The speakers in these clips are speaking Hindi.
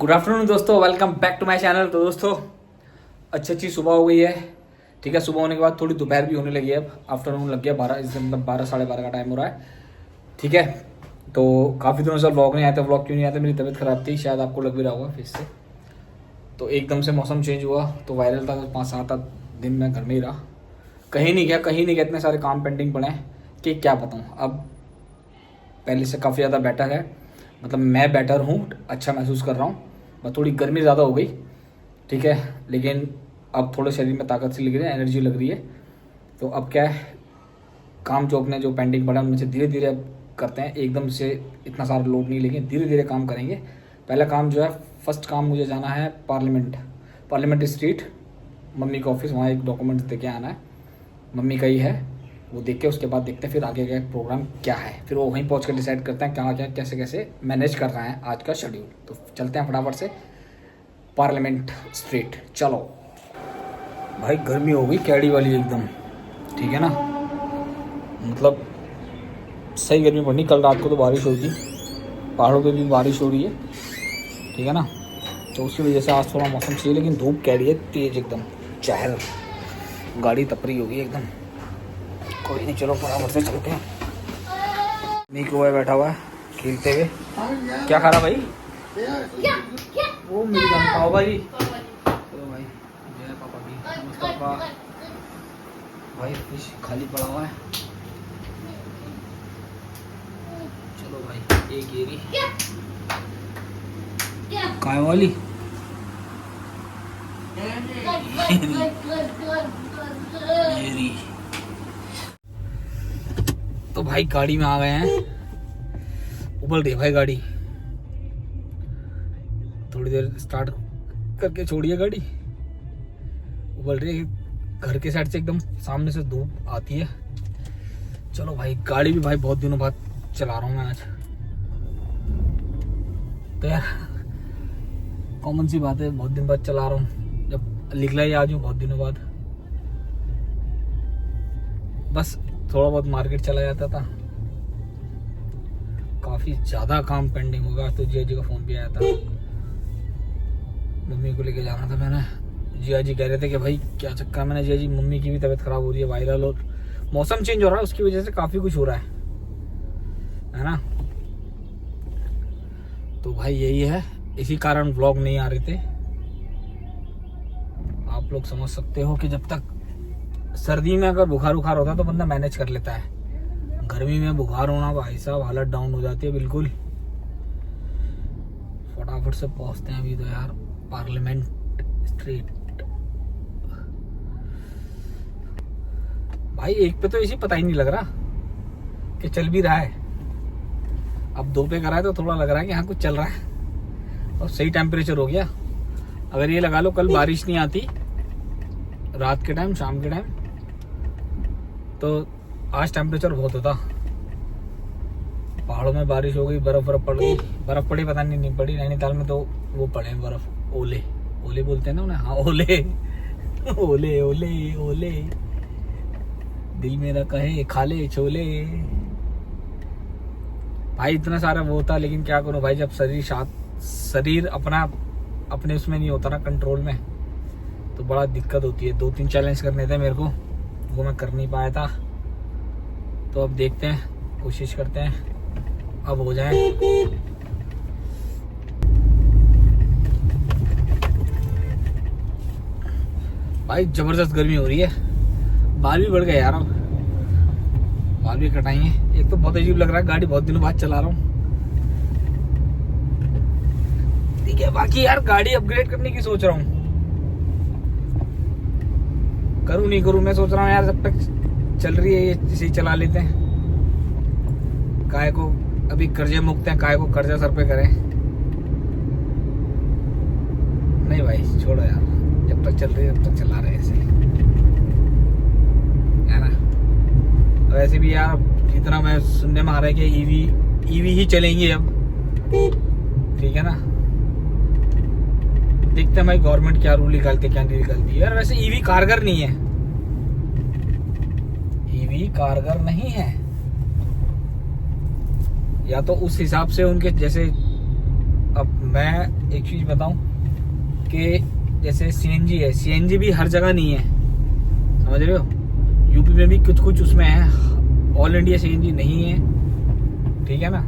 गुड आफ्टरनून दोस्तों, welcome back to my channel. तो दोस्तों अच्छी सुबह हो गई है। ठीक है, सुबह होने के बाद थोड़ी दोपहर भी होने लगी है। अब आफ्टरनून लग गया 12, इससे मतलब 12 साढ़े 12 का टाइम हो रहा है। ठीक है, तो काफ़ी दिनों से व्लॉग नहीं आया था। व्लॉग क्यों नहीं आया था? मेरी तबीयत ख़राब थी, शायद आपको लग भी रहा होगा फिर से। तो एकदम से मौसम चेंज हुआ तो वायरल था। 5-7 दिन मैं घर में ही रहा, कहीं नहीं गया। इतने सारे काम पेंडिंग पड़े हैं कि क्या बताऊँ। अब पहले से काफ़ी ज़्यादा बेटर है, मतलब मैं बेटर हूँ, अच्छा महसूस कर रहा हूँ। बस थोड़ी गर्मी ज़्यादा हो गई, ठीक है, लेकिन अब थोड़े शरीर में ताकत सी लग रही है, एनर्जी लग रही है। तो अब क्या है, काम जो अपने जो पेंडिंग पड़ा है उनमें से धीरे धीरे अब करते हैं। एकदम से इतना सारा लोड नहीं लेंगे, धीरे धीरे काम करेंगे। पहला काम जो है, फर्स्ट काम मुझे जाना है पार्लियामेंट स्ट्रीट, मम्मी का ऑफिस। वहाँ एक डॉक्यूमेंट दे के आना है, मम्मी का ही है, वो देख के उसके बाद देखते हैं फिर आगे का प्रोग्राम क्या है। फिर वो वहीं पहुंच कर डिसाइड करते हैं क्या क्या कैसे कैसे मैनेज कर रहे हैं आज का शेड्यूल। तो चलते हैं फटाफट से पार्लियामेंट स्ट्रीट। चलो भाई, गर्मी हो गई कैडी वाली एकदम, ठीक है ना, मतलब सही गर्मी पड़नी। कल रात को तो बारिश हुई थी, पहाड़ों पे भी बारिश हो रही है, ठीक है ना, तो उसकी वजह से आज थोड़ा मौसम सही है। लेकिन धूप कैडी है तेज एकदम, चहल गाड़ी तपरी होगी एकदम। कोई नहीं, चलो फटाफट से चलते हैं। नीकू है बैठा हुआ है खेलते हुए। क्या खा रहा भाई? वो मिल गया पाव भाजी। चलो भाई, जय पापा की। मुस्तफा भाई फिश खाली पड़ा हुआ है। चलो भाई, एक येरी काय वाली येरी। तो भाई गाड़ी में आ गए हैं, उबल रही है भाई गाड़ी। थोड़ी देर स्टार्ट करके छोड़िए गाड़ी, उबल रही है। घर के साइड से एकदम सामने से धूप आती है। चलो भाई, गाड़ी भी भाई बहुत दिनों बाद चला रहा हूँ मैं आज। तो यार कॉमन सी बात है, बहुत दिन बाद चला रहा हूँ, जब निकला ही आज हूँ बहुत दिनों बाद। बस थोड़ा बहुत मार्केट चला जाता था, काफी ज्यादा काम पेंडिंग होगा। तो जिया जी का फोन भी आया था, मम्मी को लेके जाना था मैंने। जिया जी कह रहे थे कि भाई क्या चक्कर। मैंने जिया जी, मम्मी की भी तबीयत खराब हो रही है, वायरल और मौसम चेंज हो रहा है, उसकी वजह से काफी कुछ हो रहा है ना। तो भाई यही है, इसी कारण व्लॉग नहीं आ रहे थे। आप लोग समझ सकते हो कि जब तक सर्दी में अगर बुखार होता है तो बंदा मैनेज कर लेता है, गर्मी में बुखार होना भाई साहब हालत डाउन हो जाती है बिल्कुल। फटाफट से पहुंचते हैं अभी तो यार पार्लियामेंट स्ट्रीट। भाई एक पे तो इसी पता ही नहीं लग रहा कि चल भी रहा है। अब 2 पे करा है तो थोड़ा लग रहा है कि हाँ कुछ चल रहा है और सही टेम्परेचर हो गया। अगर ये लगा लो कल बारिश नहीं आती रात के टाइम, शाम के टाइम, तो आज टेम्परेचर बहुत होता। पहाड़ों में बारिश हो गई, बर्फ पड़ गई। बर्फ पड़ी पता नहीं पड़ी। नैनीताल में तो वो पड़े बर्फ, ओले बोलते हैं ना उन्हें। हाँ ओले ओले ओले ओले, दिल मेरा कहे खा ले छोले। भाई इतना सारा वो होता, लेकिन क्या करूं भाई, जब शरीर अपने उसमें नहीं होता ना, कंट्रोल में, तो बड़ा दिक्कत होती है। 2-3 चैलेंज करने थे मेरे को, वो मैं कर नहीं पाया था। तो अब देखते हैं, कोशिश करते हैं अब हो जाए। भाई जबरदस्त गर्मी हो रही है, बाल भी बढ़ गए यार। अब बाल भी कटाएंगे। एक तो बहुत अजीब लग रहा है, गाड़ी बहुत दिनों बाद चला रहा हूँ, ठीक है। बाकी यार गाड़ी अपग्रेड करने की सोच रहा हूँ, करूँ नहीं करूँ मैं सोच रहा हूँ यार। जब तक चल रही है ये इसे चला लेते हैं, काय को अभी कर्जे मुक्त हैं, काय को कर्जा सर पे करें। नहीं भाई छोड़ो यार, जब तक चल रही है तब तक चला रहे ऐसे, है ना। वैसे भी यार जितना मैं सुनने में आ रहा है कि ईवी ही चलेंगी अब, ठीक है ना। देखते हैं भाई गवर्नमेंट क्या रूल निकालती है क्या नहीं निकालती है। यार वैसे ईवी कारगर नहीं है, ईवी कारगर नहीं है। या तो उस हिसाब से उनके जैसे अब मैं एक चीज़ बताऊं कि जैसे सीएनजी है, सीएनजी भी हर जगह नहीं है, समझ रहे हो। यूपी में भी कुछ कुछ उसमें है, ऑल इंडिया सीएनजी नहीं है, ठीक है ना।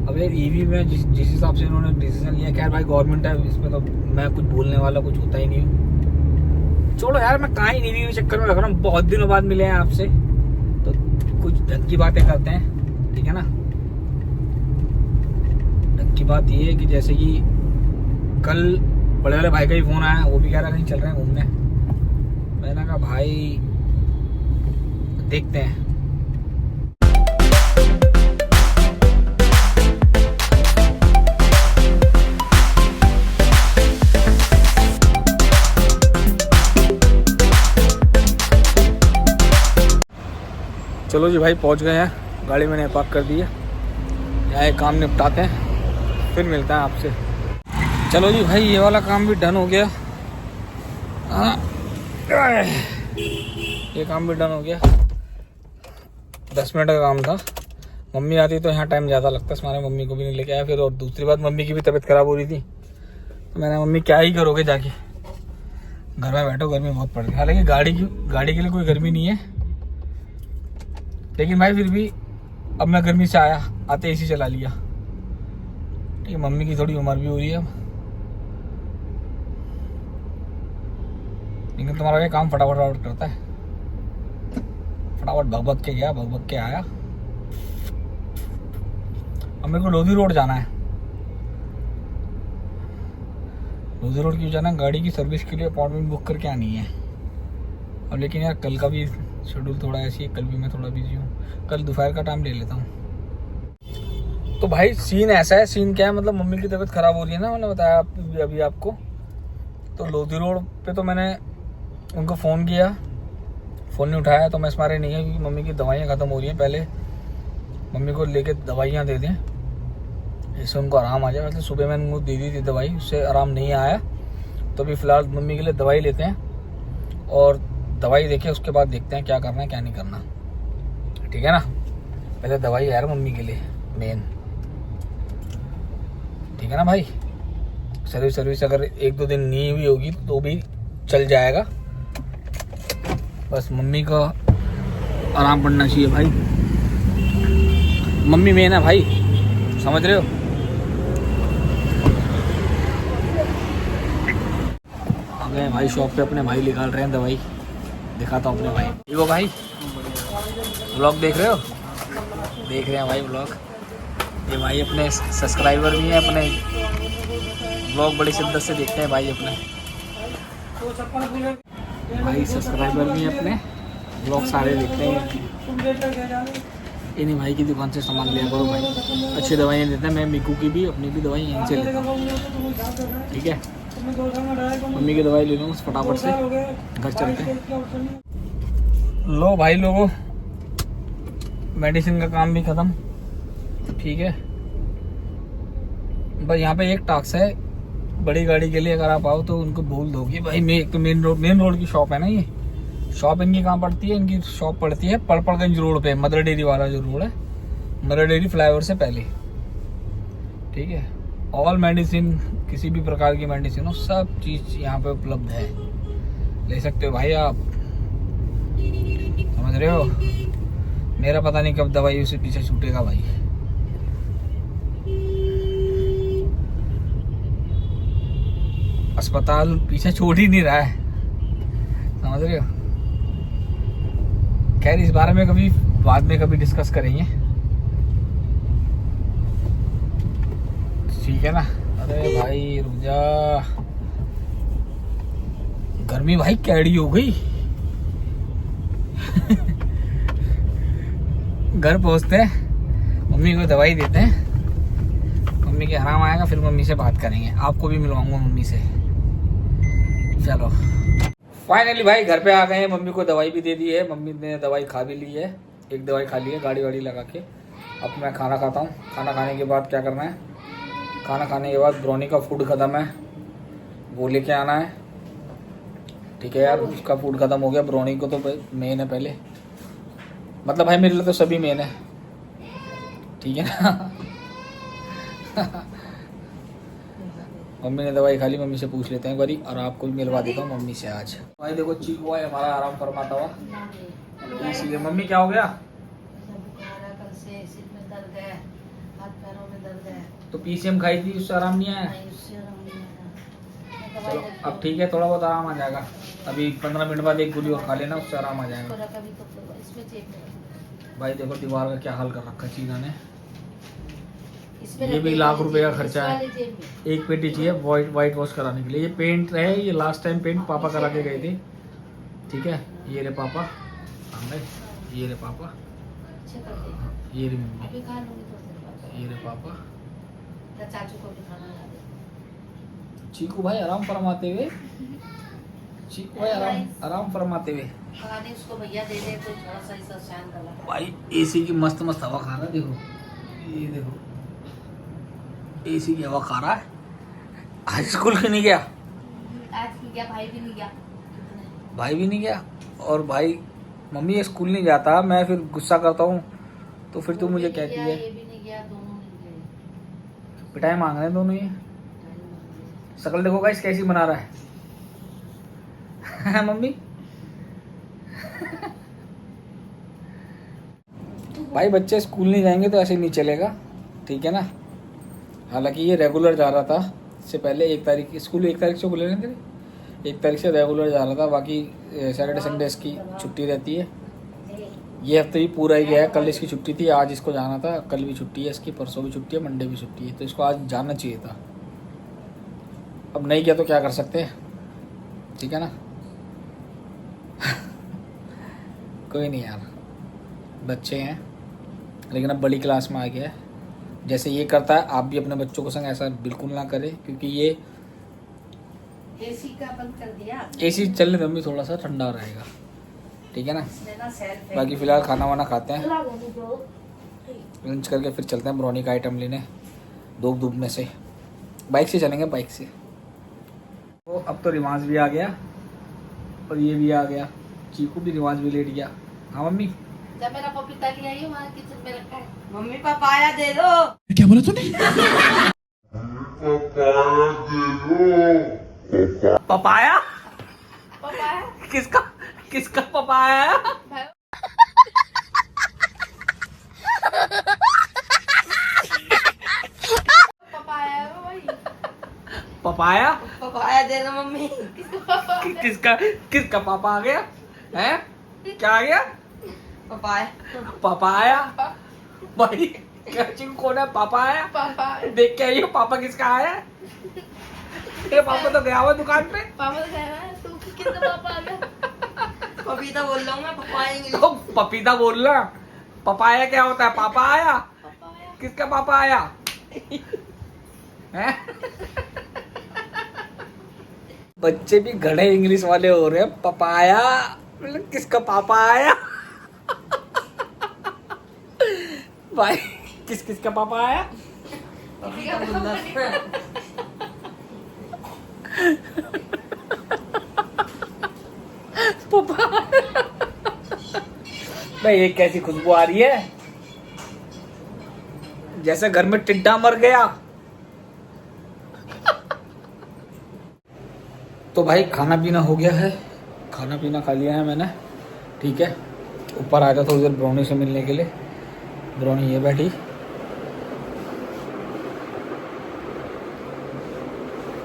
अब यार ईवी में जिस हिसाब से इन्होंने डिसीजन लिया, खैर भाई गवर्नमेंट है, इसमें तो मैं कुछ बोलने वाला कुछ होता ही नहीं हूँ। छोड़ो यार, मैं कहाँ ही ईवी के चक्कर में लग रहा हूँ, बहुत दिनों बाद मिले हैं आपसे तो कुछ ढंग की बातें करते हैं, ठीक है ना। ढंग की बात ये है कि जैसे कि कल बड़े वाले भाई का ही फोन आया, वो भी कह रहा कहीं चल रहे हैं घूमने। मैंने कहा भाई देखते हैं। चलो जी भाई पहुंच गए हैं, गाड़ी मैंने पार्क कर दी है, यहाँ एक काम निपटाते हैं फिर मिलता है आपसे। चलो जी भाई ये वाला काम भी डन हो गया, ये काम भी डन हो गया। 10 मिनट का काम था। मम्मी आती तो यहाँ टाइम ज़्यादा लगता, हमारे मम्मी को भी नहीं लेके आया फिर। और दूसरी बात, मम्मी की भी तबीयत ख़राब हो रही थी, तो मैंने मम्मी क्या ही करोगे जाके, घर में बैठो, गर्मी बहुत पड़ रही। हालांकि गाड़ी के लिए कोई गर्मी नहीं है, लेकिन भाई फिर भी अब मैं गर्मी से आया, आते एसी चला लिया, ठीक है। मम्मी की थोड़ी उम्र भी हो रही है अब, लेकिन तुम्हारा ये काम फटाफट करता है। फटाफट भग के गया, भग के आया। अब मेरे को लोधी रोड जाना है। लोधी रोड क्यों जाना है? गाड़ी की सर्विस के लिए अपॉइंटमेंट बुक करके आनी है। अब लेकिन यार कल का भी शेड्यूल थोड़ा ऐसी है, कल भी मैं थोड़ा बिजी हूँ, कल दोपहर का टाइम ले लेता हूँ। तो भाई सीन ऐसा है, सीन क्या है, मतलब मम्मी की तबीयत ख़राब हो रही है ना, मैंने बताया अभी आपको। तो लोधी रोड पे तो मैंने उनको फ़ोन किया, फ़ोन नहीं उठाया, तो मैं इस मारे नहीं है क्योंकि मम्मी की दवाइयाँ ख़त्म हो रही हैं। पहले मम्मी को लेके दवाइयाँ दे दें, इससे उनको आराम आ जाए। मतलब सुबह मैंने उनको दे दी थी दवाई, उससे आराम नहीं आया, तो अभी फ़िलहाल मम्मी के लिए दवाई लेते हैं और दवाई देके उसके बाद देखते हैं क्या करना है क्या नहीं करना, ठीक है ना। पहले दवाई है यार मम्मी के लिए मेन, ठीक है ना भाई। सर्विस अगर 1-2 दिन नहीं हुई होगी तो भी चल जाएगा, बस मम्मी का आराम पड़ना चाहिए भाई। मम्मी मेन है भाई, समझ रहे हो। आ गए भाई शॉप पे, अपने भाई निकाल रहे हैं दवाई, दिखाता हूँ अपने भाई। ये वो भाई व्लॉग देख रहे हो, देख रहे हैं भाई व्लॉग। ये भाई अपने सब्सक्राइबर भी हैं, अपने व्लॉग बड़ी शिद्दत से देखते हैं भाई। अपने भाई सब्सक्राइबर भी हैं, अपने व्लॉग सारे देखते हैं। इन्हीं भाई की दुकान से सामान लिया करो भाई, अच्छी दवाइयाँ देते हैं। मैं मिकू की भी अपनी भी दवाई यहीं से लेता हूँ, ठीक है। मम्मी की दवाई ले लूँ फटाफट से, घर चलते हैं। लो भाई लोगों, मेडिसिन का काम भी ख़त्म, ठीक है। बस यहाँ पे एक टास्क है बड़ी गाड़ी के लिए, अगर आप आओ तो उनको बोल दो कि भाई मैं तो मेन रोड की शॉप है ना, ये शॉप इनकी कहाँ पड़ती है, इनकी शॉप पड़ती है पड़पड़गंज रोड पे, मदर डेयरी वाला जो रोड है, मदर डेयरी फ्लाईओवर से पहले, ठीक है। ऑल मेडिसिन, किसी भी प्रकार की मेडिसिन हो, सब चीज़ यहाँ पे उपलब्ध है, ले सकते हो भाई आप, समझ रहे हो। मेरा पता नहीं कब दवाई उसे पीछे छूटेगा भाई। अस्पताल पीछे छोड़ ही नहीं रहा है, समझ रहे हो। खैर इस बारे में कभी बाद में कभी डिस्कस करेंगे, ठीक है ना। अरे भाई रुक जा, गर्मी भाई कैडी हो गई। घर पहुंचते हैं, मम्मी को दवाई देते हैं, मम्मी के आराम आएगा, फिर मम्मी से बात करेंगे, आपको भी मिलवाऊंगा मम्मी से। चलो फाइनली भाई घर पे आ गए हैं, मम्मी को दवाई भी दे दी है, मम्मी ने दवाई खा भी ली है, एक दवाई खा ली है गाड़ी वाड़ी लगा के। अब मैं खाना खाता हूँ, खाना खाने के बाद क्या करना है, खाना खाने के बाद ब्रोनी का फूड ख़त्म है, वो लेके आना है, ठीक है यार। उसका फूड ख़त्म हो गया, ब्रोनी को तो मेन है पहले, मतलब भाई मेरे लिए तो सभी मेन है, ठीक है ना। मम्मी ने दवाई खा ली, मम्मी से पूछ लेते हैं एक बारी, और आपको भी मिलवा देता हूँ मम्मी से आज। भाई देखो चीकू है हमारा आराम फरमाता हुआ, इसलिए मम्मी क्या हो गया? कल से सिर में दर्द है, हाथ पैरों में दर्द है। तो पीसीएम खाई थी, उससे आराम नहीं आया? नहीं, उससे आराम नहीं आया। चलो अब ठीक है, थोड़ा बहुत आराम आ जाएगा। अभी 15 मिनट बाद एक गोली और खा लेना, उससे आराम आ जाएगा। कभी तो इसमें चेक नहीं। भाई देखो दीवार का क्या हाल कर रखा चीना ने। इसमें ये भी लाख रुपए का खर्चा है, इस वाले जेब में। एक पेटी चाहिए वाइट वॉश कराने के लिए। ये पेंट है, ये लास्ट टाइम पेंट पापा करा के गए थे। ठीक है, ये रे पापा, ये रे पापा, अच्छे कर दे। ये रे मम्मी, अभी खा लूंगी थोड़ी देर बाद। ये रे पापा। या चाचू को भी खाना ला दे। चीकू भाई आराम फरमाते हुए, चीकू भाई आराम फरमाते हुए। खाने उसको भैया दे दे तो थोड़ा सा इस शांत कर ला। भाई एसी की मस्त मस्त हवा खा रहा है, देखो ये देखो एसी की हवा खा रहा है। आज स्कूल क्यों नहीं गया? आज नहीं गया, भाई भी नहीं गया। भाई भी नहीं गया। और भाई मम्मी ये स्कूल नहीं जाता, मैं फिर गुस्सा करता हूँ तो फिर तू मुझे कहती है। ये भी नहीं गया, दोनों नहीं गए। पिटाई मांग रहे हैं दोनों ये। शकल देखो गाइस कैसी बना रहा है मम्मी। भाई बच्चे स्कूल नहीं जाएंगे तो ऐसे नहीं चलेगा, ठीक है ना। हालांकि ये रेगुलर जा रहा था, इससे पहले 1 तारीख स्कूल 1 तारीख से खुले रहते थे, 1 तारीख से रेगुलर जा रहा था। बाकी सैटरडे संडे इसकी छुट्टी रहती है। ये हफ्ते भी पूरा ही गया है, कल इसकी छुट्टी थी, आज इसको जाना था। कल भी छुट्टी है इसकी, परसों भी छुट्टी है, मंडे भी छुट्टी है, तो इसको आज जाना चाहिए था। अब नहीं गया तो क्या कर सकते हैं, ठीक है ना। कोई नहीं यार, बच्चे हैं, लेकिन अब बड़ी क्लास में आ गया है। जैसे ये करता है आप भी अपने बच्चों को संग ऐसा बिल्कुल ना करें, क्योंकि ये एसी का बंद कर दिया। एसी चलने दो, थोड़ा सा ठंडा रहेगा, ठीक है ना। इसमें ना सेल्फ है। बाकी फिलहाल खाना वाना खाते हैं, लंच करके फिर चलते हैं ब्राउनी का आइटम लेने। धूप में से बाइक से चलेंगे, बाइक से। तो अब तो रिवाज भी आ गया और ये भी आ गया, चीकू भी रिवाज भी लेट गया। हाँ मम्मी, जब मेरा पपीता लिया ही वहाँ किचन में रखा है। मम्मी पपाया दे दो। क्या बोला तूने? पपाया? पपाया किसका पपाया? पपाया है भाई। पपाया? पपाया दे दो मम्मी। किसका पापा आ गया है? क्या आ गया? पपाया भाई, कौन है पपाया? पापा देख के आइए पापा किसका आया। ये पापा तो गया हुआ दुकान पे। पापा तो कह रहा है तू किसका पापा आ गया? पपीता बोल रहा हूँ मैं, पपाया तो पपीता बोलना, पपाया क्या होता है? पापा आया? पपाया। किसका पापा आया है? बच्चे भी घड़े इंग्लिश वाले हो रहे हैं। पपाया मतलब किसका पापा आया? भाई किसका पापा आया? पपीता बोल रहा है। पापा भाई ये कैसी खुशबू आ रही है, जैसे घर में टिड्डा मर गया। तो भाई खाना पीना हो गया है, खाना पीना खा लिया है मैंने, ठीक है। ऊपर आया था थोड़ी देर ब्राउनी से मिलने के लिए। ब्राउनी ये बैठी,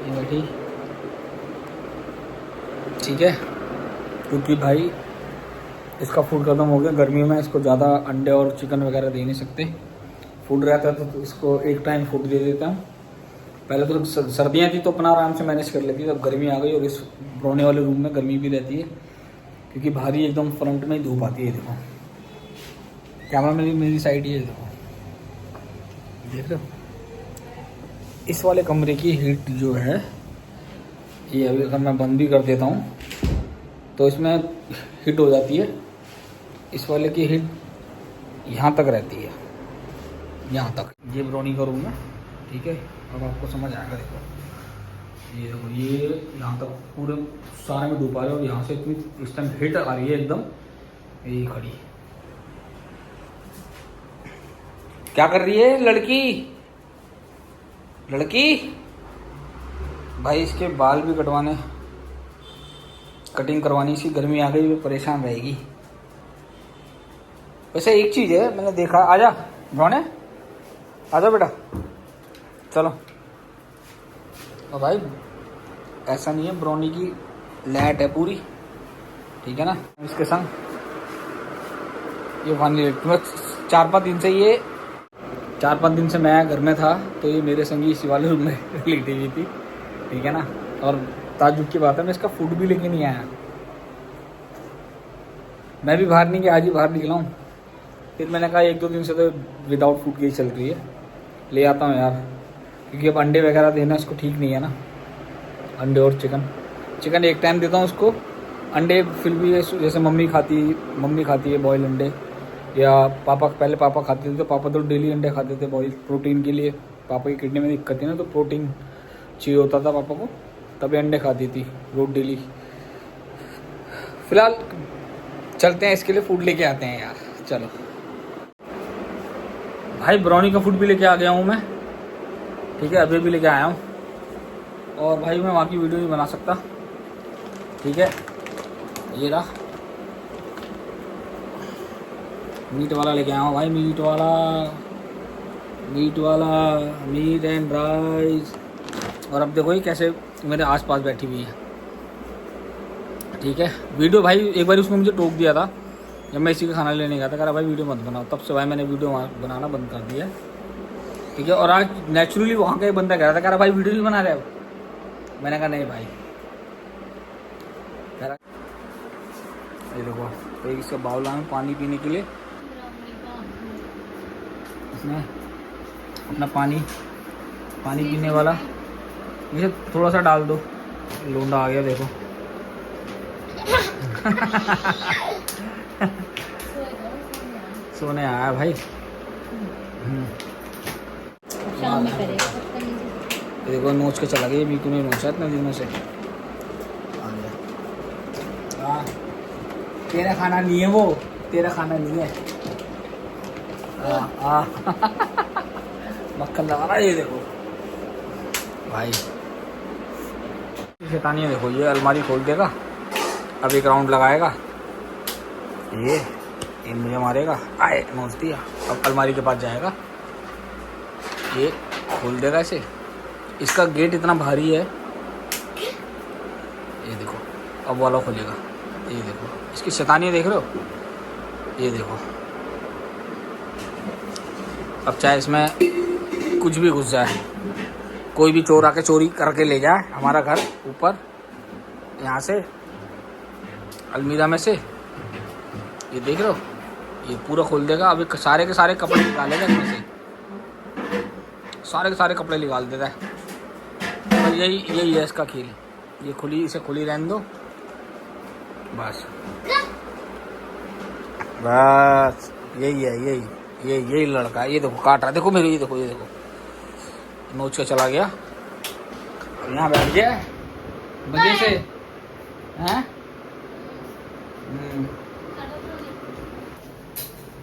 ये बैठी, ठीक है। क्योंकि भाई इसका फूड खत्म हो गया, गर्मी में इसको ज़्यादा अंडे और चिकन वगैरह दे नहीं सकते। फूड रहता है तो इसको एक टाइम फूड दे देता हूँ। पहले तो सर्दियाँ थी तो अपना आराम से मैनेज कर लेती थी, अब गर्मी आ गई और इस ब्राउनी वाले रूम में गर्मी भी रहती है, क्योंकि भारी एकदम फ्रंट में ही धूप आती है। देखो कैमरा मेरी साइड ही है, देखो देख रहे हो। इस वाले कमरे की हीट जो है, ये अभी अगर मैं बंद भी कर देता हूँ तो इसमें हीट हो जाती है। इस वाले की हीट यहाँ तक रहती है, यहाँ तक। ये ब्राउनी का रूम है, ठीक है। अब आपको समझ आएगा, देखो ये देखो, ये यहाँ तक पूरे सारे में धूप आ रही है और यहाँ से इतनी इस टाइम हीट आ रही है एकदम। ये खड़ी क्या कर रही है लड़की? लड़की भाई इसके बाल भी कटवाने, कटिंग करवानी, इसकी गर्मी आ गई, वो परेशान रहेगी। वैसे एक चीज़ है मैंने देखा, आजा ब्रौने, आजा बेटा, चलो। और भाई ऐसा नहीं है, ब्रौनी की लैट है पूरी, ठीक है ना। इसके संग ये फाइनली मैं 4-5 दिन से मैं घर में था, तो ये मेरे संग इसी वाले रूम में लेटी हुई थी, ठीक है ना। और ताज्जुब की बात है, मैं इसका फूड भी लेके नहीं आया। मैं भी बाहर नहीं गया, आज ही बाहर निकला हूँ। फिर मैंने कहा 1-2 दिन से तो विदाउट फूड की ही चल रही है, ले आता हूँ यार, क्योंकि अब अंडे वगैरह देना इसको ठीक नहीं है ना। अंडे और चिकन एक टाइम देता हूँ उसको, अंडे फिर भी जैसे मम्मी खाती है बॉयल अंडे, या पहले पापा खाते थे, तो पापा तो डेली अंडे खाते थे बॉयल, प्रोटीन के लिए। पापा की किडनी में दिक्कत थी ना, तो प्रोटीन चाहिए होता था पापा को, तभी अंडे खाती थी रोज डेली। फिलहाल चलते हैं, इसके लिए फूड लेके आते हैं यार, चलो। भाई ब्राउनी का फूड भी लेके आ गया हूँ मैं, ठीक है, अभी भी लेके आया हूँ। और भाई मैं वहाँ की वीडियो नहीं बना सकता, ठीक है। ये रहा मीट वाला लेके आया हूँ भाई, मीट वाला मीट एंड राइस। और अब देखो ये कैसे मेरे आसपास बैठी हुई है, ठीक है। वीडियो भाई एक बार उसने मुझे टोक दिया था जब मैं इसी का खाना लेने गया था, कह रहा भाई वीडियो मत बनाओ, तब से भाई मैंने वीडियो बनाना बंद कर दिया, ठीक है। और आज नेचुरली वहाँ का एक बंदा कह रहा था, भाई वीडियो नहीं बना रहे अब। मैंने कहा नहीं भाई, कह रहा ये देखो एक इसका बाउल है पानी पीने के लिए, इसमें अपना पानी पीने वाला, इसे थोड़ा सा डाल दो। लोंडा आ गया देखो। सोने आया भाई। शाम में करेगा। देखो नोच के चला गया, मीकू ने नोचा इतने दिनों से। आ गया। तेरा खाना नहीं है वो, तेरा खाना नहीं है। मक्खन लगा रहा है, ये देखो भाई। शैतानी है, देखो ये अलमारी खोल देगा, अब एक राउंड लगाएगा, ये मुझे मारेगा, आए नोच दिया। अब अलमारी के पास जाएगा, ये खोल देगा इसे। इसका गेट इतना भारी है, ये देखो अब वाला खोलेगा, ये देखो इसकी शैतानी देख रहे हो, ये देखो। अब चाहे इसमें कुछ भी घुस जाए, कोई भी चोर आके चोरी करके ले जाए हमारा घर ऊपर, यहाँ से अलमीरा में से, ये देख रहे हो, ये पूरा खोल देगा। अब सारे के सारे कपड़े निकालेगा इसमें से, सारे के सारे कपड़े निकाल देता है। और यही है इसका खेल। ये इसे खुली रहने दो बस, यही है, यही लड़का है। ये देखो काट रहा, देखो मेरे, ये देखो नोच के चला गया। अब यहाँ बैठ गया मजे से, हैं?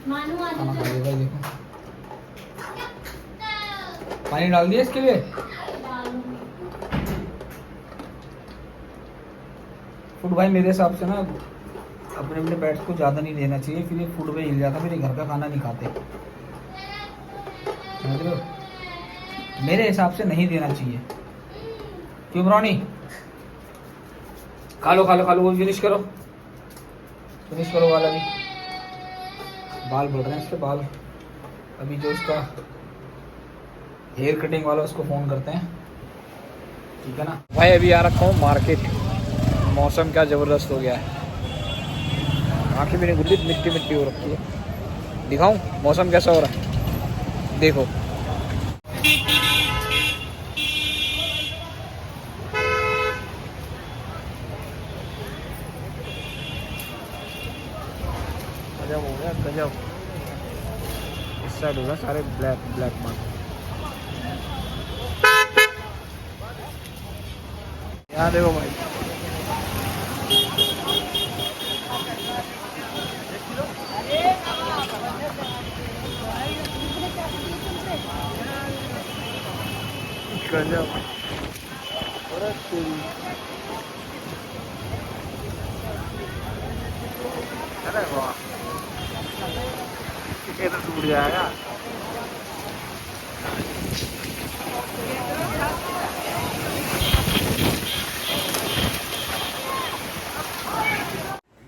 देखो पानी डाल दिया इसके लिए। फूड भाई मेरे हिसाब से ना अपने पेट्स को ज़्यादा नहीं देना चाहिए, फिर ये फूड पे हिल जाता, फिर ये घर का खाना नहीं खाते, समझ रहे हो। मेरे हिसाब से नहीं देना चाहिए। क्यों ब्राउनी? खा लो वो फिनिश करो वाला भी। बाल बढ़ रहे हैं इसके बाल। अभी जो इसका हेयर कटिंग वाला उसको फ़ोन करते हैं, ठीक है ना। भाई अभी आ रखा हूँ मार्केट। मौसम क्या ज़बरदस्त हो गया है, आँखें मेरी गुल्ली मिट्टी हो रखी है। दिखाऊं मौसम कैसा हो रहा है, देखो। गजब हो गया, गजब। इस साइड हो गया सारे ब्लैक मार्क। यहाँ देखो भाई, गजब। अरे तेरी, अरे वाह, ये तो टूट जाएगा।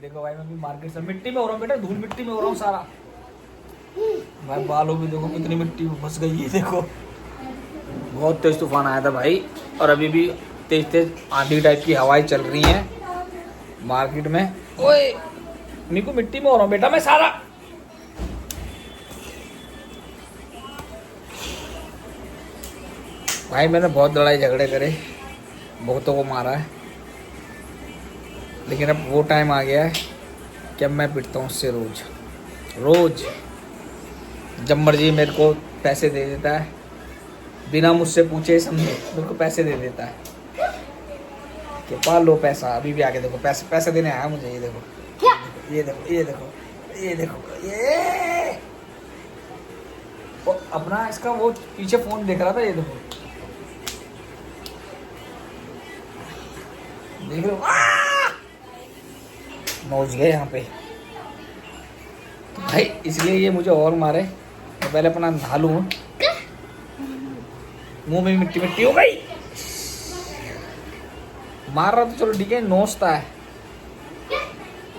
देखो भाई मैं भी मार्केट से मिट्टी में हो रहा हूँ बेटा, धूल मिट्टी में हो रहा हूँ सारा। भाई बालों में देखो कितनी मिट्टी फंस गई है, देखो बहुत तेज तूफान आया था भाई। और अभी भी तेज तेज आंधी टाइप की हवाएं चल रही हैं मार्केट में। ओए नीकू मिट्टी में हो रहा हूँ बेटा मैं सारा। भाई मैंने बहुत लड़ाई झगड़े करे, बहुतों को मारा है, लेकिन अब वो टाइम आ गया है कि अब मैं पिटता हूँ उससे रोज रोज। जब मर्जी मेरे को पैसे दे देता है, बिना मुझसे पूछे समझे मेरे को पैसे दे देता है कि पाल लो पैसा। अभी भी आके देखो पैसे पैसे देने आया मुझे। ये देखो क्या? ये देखो ये देखो ये देखो ये वो अपना इसका वो पीछे फोन देख रहा था। ये देखो देख रहे हो, पहुंच गए यहाँ पे। तो भाई इसलिए ये मुझे और मारे, मैं पहले अपना नहा लूँ। मुंह में मिट्टी मिट्टी हो गई। मार रहा तो चलो ठीक है, नोचता है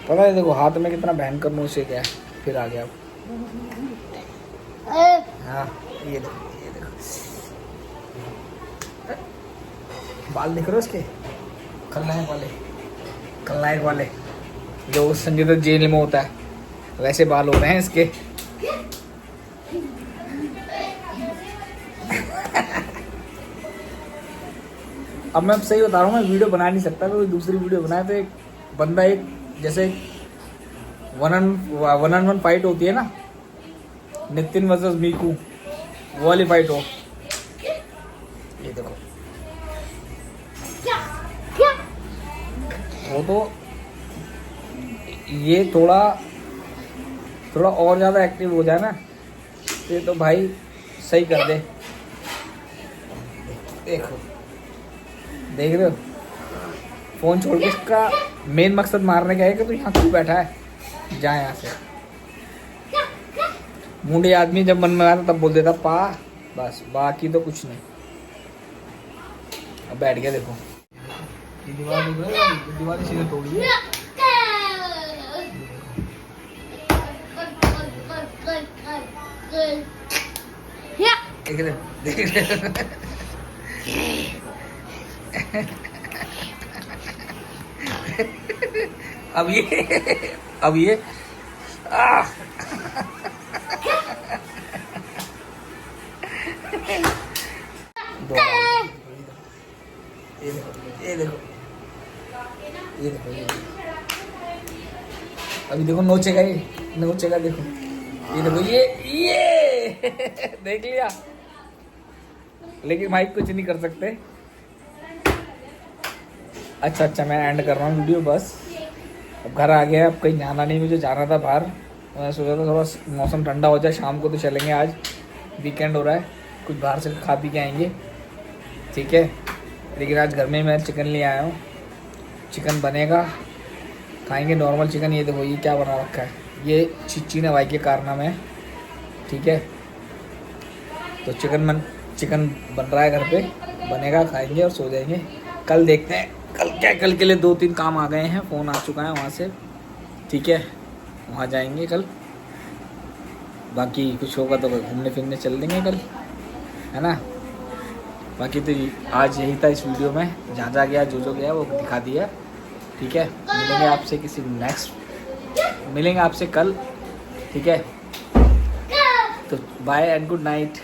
पता है। देखो हाथ में कितना भयंकर नोच है, क्या फिर आ गया। हाँ ये देखो बाल दिख रहे हो इसके, खलनायक वाले जो संजय दत्त जेल में होता है, वैसे बाल हो रहे हैं इसके। अब मैं सही बता रहा हूँ, मैं वीडियो बना नहीं सकता, कोई दूसरी वीडियो बनाए तो एक बंदा एक जैसे वन ऑन वन फाइट होती है ना, नितिन वर्सेस मीकू, वो वाली फाइट हो। ये देखो वो तो ये थोड़ा और ज़्यादा एक्टिव हो जाए ना, ये तो भाई सही कर दे। देखो देख रहे हो, फोन छोड़ के इसका मेन मकसद मारने का है कि तो यहाँ क्यों बैठा है, जा यहाँ से। मुंडे आदमी जब मन में आता तब बोल देता पा, बस बाकी तो कुछ नहीं। अब बैठ गया देखो, ये दीवार दिख रही है, दीवार सीधे तोड़ी है। देख रहे अब ये ये देखो अभी देखो नोचेगा देखो। ये देखो ये देख लिया, लेकिन भाई कुछ नहीं कर सकते। अच्छा मैं एंड कर रहा हूँ वीडियो बस। अब घर आ गया, अब कहीं जाना नहीं, मुझे जाना था बाहर। मैं सोचा था थोड़ा मौसम ठंडा हो जाए, शाम को तो चलेंगे, आज वीकेंड हो रहा है, कुछ बाहर से खा पी के आएंगे, ठीक है। लेकिन आज घर में मैं चिकन ले आया हूँ, चिकन बनेगा, खाएंगे नॉर्मल चिकन। ये देखो ये क्या बना रखा है, ये चिच्ची ने भाई के कारनामे है, ठीक है। तो चिकन बन रहा है घर पे, बनेगा, खाएंगे और सो जाएंगे। कल देखते हैं कल के लिए 2-3 काम आ गए हैं, फ़ोन आ चुका है वहाँ से, ठीक है, वहाँ जाएंगे कल। बाकी कुछ होगा तो घूमने फिरने चल देंगे कल, है ना। बाकी तो आज यही था इस वीडियो में, जहाँ गया जो गया वो दिखा दिया, ठीक है। मिलेंगे आपसे कल, ठीक है। तो बाय एंड गुड नाइट।